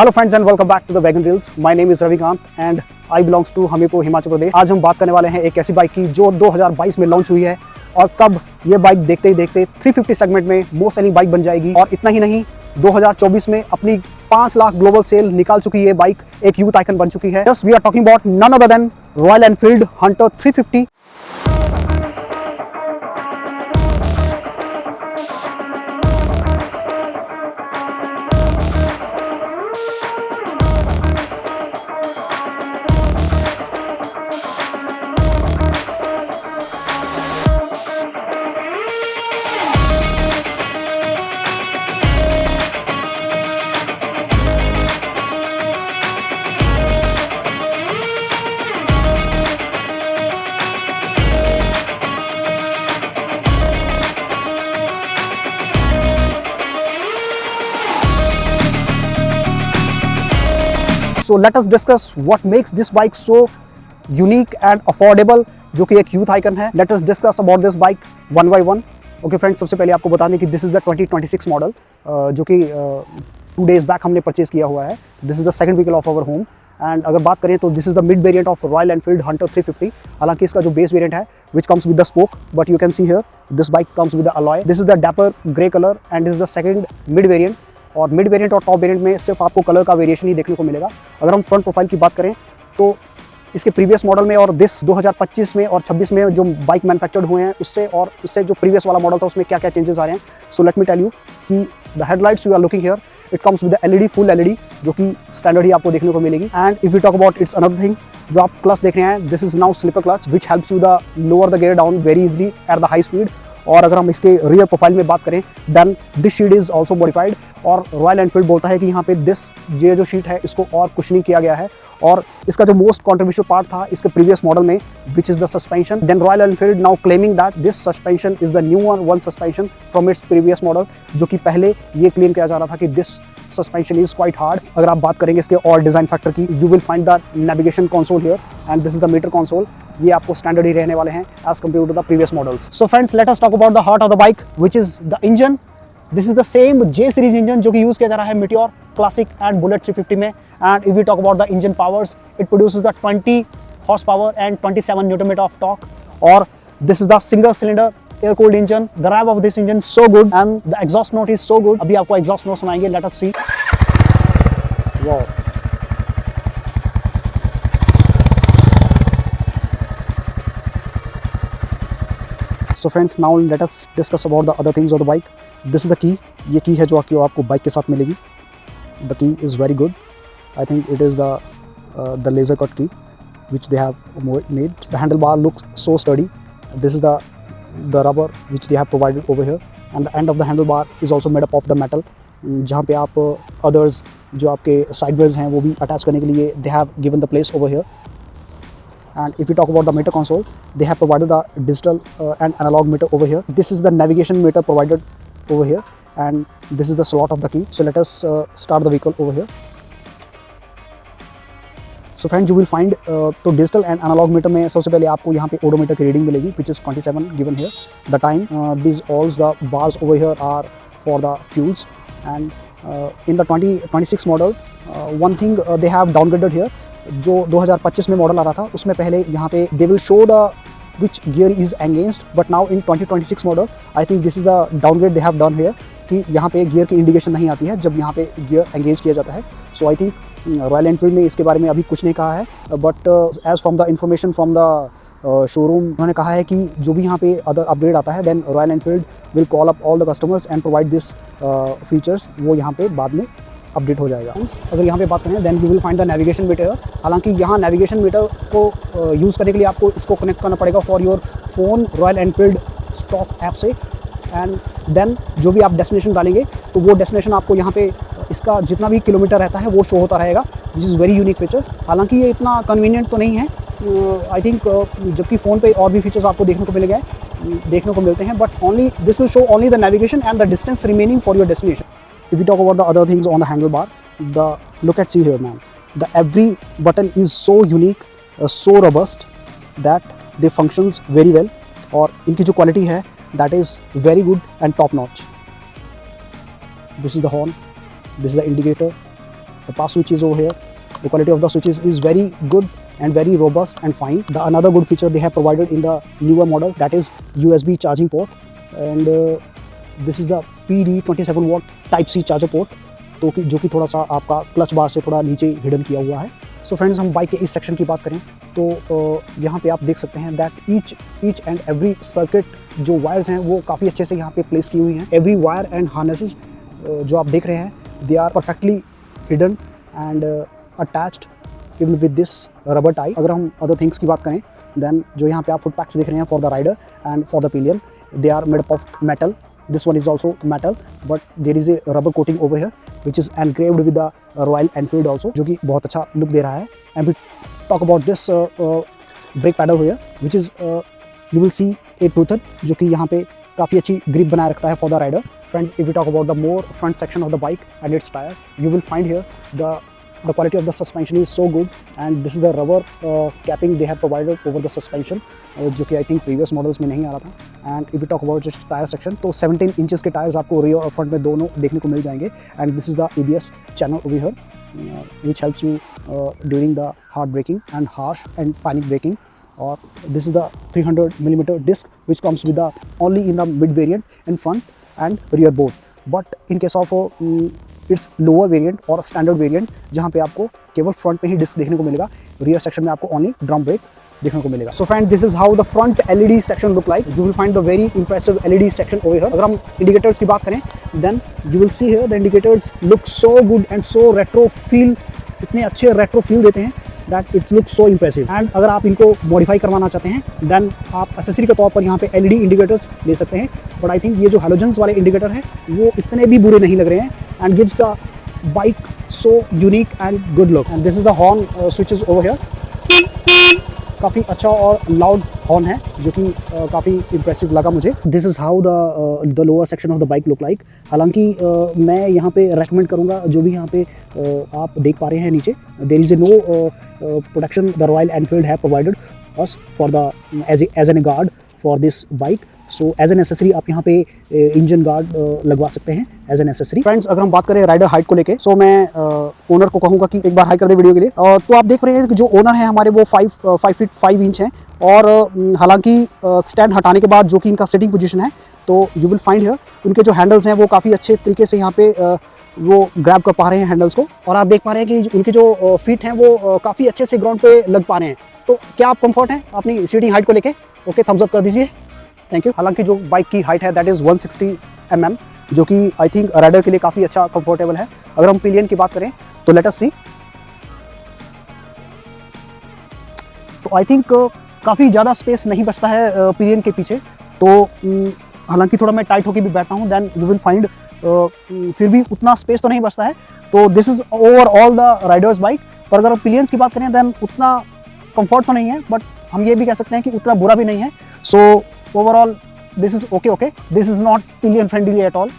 Hello friends and welcome back to the wagon reels. My name is Ravikant and I belongs to Hamirpur Himachal Pradesh. आज हम बात करने वाले हैं एक ऐसी बाइक की जो 2022 में लॉन्च हुई है और कब ये बाइक देखते ही देखते 350 सेगमेंट में मोस्ट सेलिंग बाइक बन जाएगी। और इतना ही नहीं, 2024 में अपनी 5 लाख ग्लोबल सेल निकाल चुकी है बाइक, एक यूथ आइकन बन चुकी है। Yes, we are talking about none other than Royal Enfield Hunter 350। So let us discuss what makes this bike so unique and affordable, जो कि एक यूथ आइकन है। Let us discuss about this bike one by one. Okay friends, सबसे पहले आपको बताने कि this is the 2026 model जो कि 2 days बैक हमने परचेज किया हुआ है। This is the second vehicle of our home and अगर बात करें तो this is the mid variant of Royal Enfield Hunter 350। हालांकि इसका जो बेस वेरिएंट है which comes with the spoke, but you can see here this bike comes with the alloy. This is the dapper grey color and this is the second mid variant। और mid variant और top variant में सिर्फ आपको colour का variation ही देखने को मिलेगा। अगर हम फ्रंट प्रोफाइल की बात करें तो इसके प्रीवियस मॉडल में और दिस 2025 में और 26 में जो बाइक मैन्युफैक्चर्ड हुए हैं उससे जो प्रीवियस वाला मॉडल था उसमें क्या क्या चेंजेस आ रहे हैं। So let me tell you कि the headlights you are looking here, it comes with the LED, full LED, जो कि स्टैंडर्ड ही आपको देखने को मिलेगी। And if you talk about it's another thing, जो आप क्लच देख रहे हैं, this is now slipper clutch which helps you the lower the gear down very easily at the high speed. और अगर हम इसके रियर प्रोफाइल में बात करें then this sheet is also modified और रॉयल एनफील्ड बोलता है कि यहाँ पे ये जो शीट है इसको और कुशनिंग किया गया है। और इसका जो मोस्ट कॉन्ट्रोवर्शियल पार्ट था इसके प्रीवियस मॉडल में which is the suspension, then Royal Enfield now claiming that this suspension is the new one suspension from its previous model, जो कि पहले ये क्लेम किया जा रहा था कि this suspension is quite hard. अगर आप बात करेंगे इसके और डिजाइन फैक्टर की, you will find the navigation console here and this is the meter console. ये आपको स्टैंडर्ड ही रहने वाले हैं as compare to the previous models. So friends, let us talk about the heart of the bike which is the engine. This is the same J series engine जो कि use किया जा रहा है Meteor, क्लासिक एंड बुलेट 350 में। And if we talk about the engine powers, it produces the 20 horse power and 27 newton meter of torque. और this is the single cylinder air cooled engine. The rev of this engine so good and the exhaust note is so good. अभी आपको exhaust note सुनाएंगे, let us see. Wow, so friends, now let us discuss about the other things of the bike. This is the key. ये की है जो आपको bike के साथ मिलेगी। The key is very good. I think it is the laser cut key which they have made. The handlebar looks so sturdy. This is the rubber which they have provided over here, and the end of the handlebar is also made up of the metal. जहाँ पे आप others जो आपके side wheels हैं वो भी attach करने के लिए they have given the place over here. And if we talk about the meter console, they have provided the digital and analog meter over here. This is the navigation meter provided over here, and this is the slot of the key. So let us start the vehicle over here. So friends, you will find तो digital and analog meter में सबसे पहले आपको यहाँ पे odometer की reading मिलेगी which is 27 given here. The time, these all the bars over here are for the fuels. And in the 2026 model, one thing they have downgraded here. जो 2025 में मॉडल आ रहा था उसमें पहले यहाँ पे they will show the which gear is engaged, but now in 2026 model I think this is the downgrade they have done here कि यहाँ पे गियर की इंडिकेशन नहीं आती है जब यहाँ पे गियर एंगेज किया जाता है। So I think Royal Enfield ने इसके बारे में अभी कुछ नहीं कहा है, but as from the information from the showroom उन्होंने कहा है कि जो भी यहाँ पे अदर अपग्रेड आता है then Royal Enfield will call up all the customers and provide this features, वो यहाँ पे बाद में अपडेट हो जाएगा। अगर यहाँ पे बात करें then you will find the navigation meter. हालांकि यहाँ नेविगेशन मीटर को यूज़ करने के लिए आपको इसको कनेक्ट करना पड़ेगा for your phone royal Enfield stock app से। एंड देन जो भी आप डेस्टिनेशन डालेंगे तो वो डेस्टिनेशन आपको यहाँ पे इसका जितना भी किलोमीटर रहता है वो शो होता रहेगा, which is very unique feature. हालांकि ये इतना कन्वीनियंट तो नहीं है आई थिंक, जबकि फ़ोन पे और भी फीचर्स आपको देखने को मिलते हैं, but only this will show only the navigation and the distance remaining for your destination. If we talk about the other things on the handlebar, see here man, the every button is so unique, so robust that they functions very well, और इनकी जो quality है that is very good and top notch. This is the horn, this is the indicator, The pass switch is over here. The quality of the switches is very good and very robust and fine. The another good feature they have provided in the newer model, that is USB charging port, and this is the PD 27 watt Type C charger port, तो कि जो कि थोड़ा सा आपका clutch बार से थोड़ा नीचे हिडन किया हुआ है. सो फ्रेंड्स, हम बाइक के इस सेक्शन की बात करें तो यहाँ पे आप देख सकते हैं that each and every circuit जो वायर्स हैं वो काफ़ी अच्छे से यहाँ पे प्लेस की हुई हैं. एवरी वायर एंड हार्नेसेस जो आप देख रहे हैं, they are perfectly hidden and attached even with this rubber tie. अगर हम अदर थिंग्स की बात करें, देन जो यहाँ पे आप फुट पैक्स देख रहे हैं for the rider and for the pillion, they are made up of metal. This one is also metal, but there is a rubber coating over here which is engraved with the Royal Enfield also, जो कि बहुत अच्छा look दे रहा है. And we talk about this brake pedal here, which is you will see a toothed, जो कि यहाँ पे काफ़ी अच्छी ग्रिप बनाए रखता है for the rider. Friends, if we talk about the more front section of the bike and its tire, you will find here the quality of the suspension is so good, and this is the rubber capping they have provided over the suspension, जो कि I think previous models में नहीं आ रहा था. And if we talk about its tire section, तो 17 inches के tyres आपको rear और फ्रंट में दोनों देखने को मिल जाएंगे. And this is the ABS channel over here, which helps you during the hard braking and harsh and panic braking. Or this is the 300mm disc which comes with the only in the mid variant in front and rear both. But in case of it's lower variant और standard variant, जहाँ पे आपको केवल front में ही disc देखने को मिलेगा, rear section में आपको ओनली ड्रम ब्रेक देखने को मिलेगा. So friend, this is how the front LED section look like. You will find the very impressive LED section over here. अगर हम इंडिकेटर्स की बात करें, then you will see here the indicators look so good and so retro feel. इतने अच्छे retro feel देते हैं that it's look so impressive. And अगर आप इनको मॉडिफाई करवाना चाहते हैं, देन आप एसेसरी के तौर पर यहाँ पे एलईडी इंडिकेटर्स ले सकते हैं. बट आई थिंक ये जो हैलोजन्स वाले इंडिकेटर हैं वो इतने भी बुरे नहीं लग रहे हैं and gives the bike so unique and good look. And this is the horn switches over here. काफ़ी अच्छा और लाउड हॉर्न है जो कि काफ़ी इंप्रेसिव लगा मुझे. This is how the lower section of the bike look like. हालांकि मैं यहाँ पे रेकमेंड करूँगा, जो भी यहाँ पे आप देख पा रहे हैं नीचे, there is a no protection the Royal Enfield have provided us for the as an guard for this bike. So as an accessory आप यहाँ पे इंजन गार्ड लगवा सकते हैं एज एन एसेसरी. फ्रेंड्स, अगर हम बात करें राइडर हाइट को लेके, सो मैं ओनर को कहूँगा कि एक बार हाई कर दे वीडियो के लिए. तो आप देख रहे हैं कि जो ओनर है हमारे वो 5 फीट 5 इंच हैं. और हालांकि स्टैंड हटाने के बाद जो कि इनका सिटिंग पोजीशन है, तो यू विल फाइंड हियर उनके जो हैंडल्स हैं वो काफ़ी अच्छे तरीके से यहाँ पे वो ग्रैब कर पा रहे हैं हैंडल्स को. और आप देख पा रहे हैं कि उनके जो फीट हैं वो काफ़ी अच्छे से ग्राउंड पे लग पा रहे हैं. तो क्या आप कंफर्ट हैं अपनी सीटिंग हाइट को लेके? ओके, थम्स अप कर दीजिए. Thank you. हालांकि जो बाइक की हाइट है दैट इज़ 160 mm, जो कि आई थिंक राइडर के लिए काफ़ी अच्छा कंफर्टेबल है. अगर हम पिलियन की बात करें तो लेट अस सी. तो आई थिंक काफ़ी ज़्यादा स्पेस नहीं बचता है पिलियन के पीछे. तो हालांकि थोड़ा मैं टाइट होकर भी बैठता हूँ, देन यू विल फाइंड फिर भी उतना स्पेस तो नहीं बचता है. तो this is over all the Riders bike. पर अगर पिलियंस की बात करें, देन उतना कंफर्ट तो नहीं है, बट हम ये भी कह सकते हैं कि उतना बुरा भी नहीं है. सो overall this is okay. This is not pillion friendly at all.